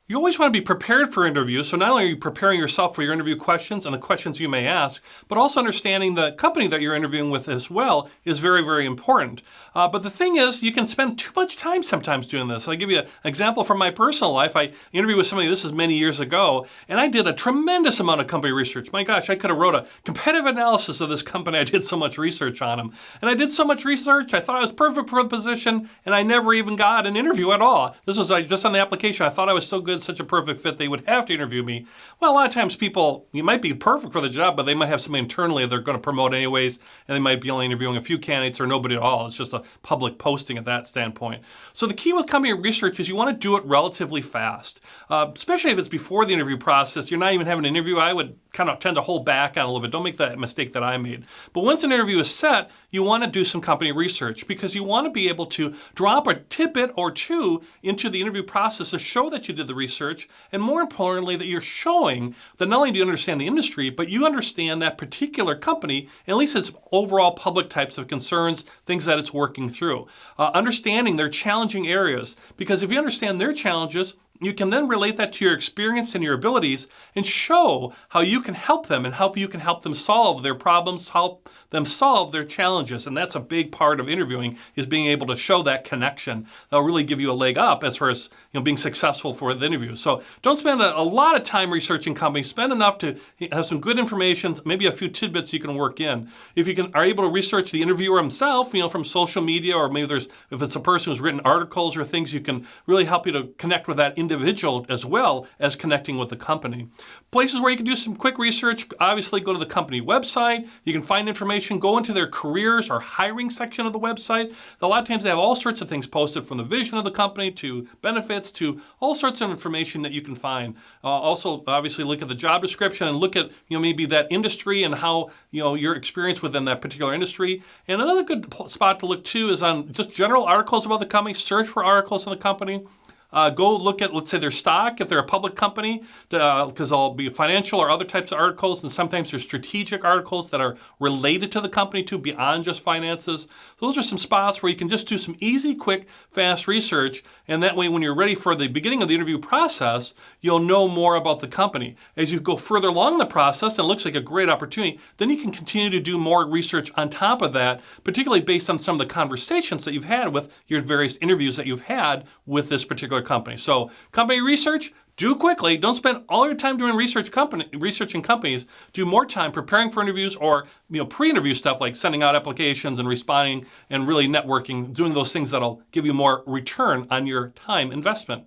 You always want to be prepared for interviews. So not only are you preparing yourself for your interview questions and the questions you may ask, but also understanding the company that you're interviewing with as well is very, very important. But the thing is, you can spend too much time sometimes doing this. I'll give you an example from my personal life. I interviewed with somebody, this is many years ago, and I did a tremendous amount of company research. My gosh, I could have wrote a competitive analysis of this company. I did so much research on them. And I did so much research, I thought I was perfect for the position, and I never even got an interview at all. This was just on the application. I thought I was so good, such a perfect fit, they would have to interview me. Well, a lot of times people, you might be perfect for the job, but they might have somebody internally they're going to promote anyways, and they might be only interviewing a few candidates or nobody at all. It's just a public posting at that standpoint. So the key with company research is you want to do it relatively fast, especially if it's before the interview process. You're not even having an interview. I would kind of tend to hold back on a little bit. Don't make that mistake that I made. But once an interview is set, you want to do some company research because you want to be able to drop a tidbit or two into the interview process to show that you did the research, and more importantly, that you're showing that not only do you understand the industry, but you understand that particular company, at least its overall public types of concerns, things that it's working through. Understanding their challenging areas, because if you understand their challenges, you can then relate that to your experience and your abilities and show how you can help them and how you can help them solve their problems, help them solve their challenges. And that's a big part of interviewing, is being able to show that connection. That'll really give you a leg up as far as being successful for the interview. So don't spend a lot of time researching companies. Spend enough to have some good information, maybe a few tidbits you can work in. If you are able to research the interviewer himself, from social media, or maybe if it's a person who's written articles or things, you can really help you to connect with that individual as well as connecting with the company. Places where you can do some quick research, obviously go to the company website. You can find information, go into their careers or hiring section of the website. A lot of times they have all sorts of things posted, from the vision of the company to benefits to all sorts of information that you can find. Also, obviously look at the job description and look at maybe that industry and how your experience within that particular industry. And another good spot to look to is on just general articles about the company. Search for articles on the company. Go look at, let's say, their stock, if they're a public company, because there'll be financial or other types of articles, and sometimes there's strategic articles that are related to the company too, beyond just finances. Those are some spots where you can just do some easy, quick, fast research, and that way when you're ready for the beginning of the interview process, you'll know more about the company. As you go further along the process, and it looks like a great opportunity, then you can continue to do more research on top of that, particularly based on some of the conversations that you've had with your various interviews that you've had with this particular company. So company research, do quickly. Don't spend all your time doing researching companies. Do more time preparing for interviews, or pre-interview stuff like sending out applications and responding and really networking, doing those things that'll give you more return on your time investment.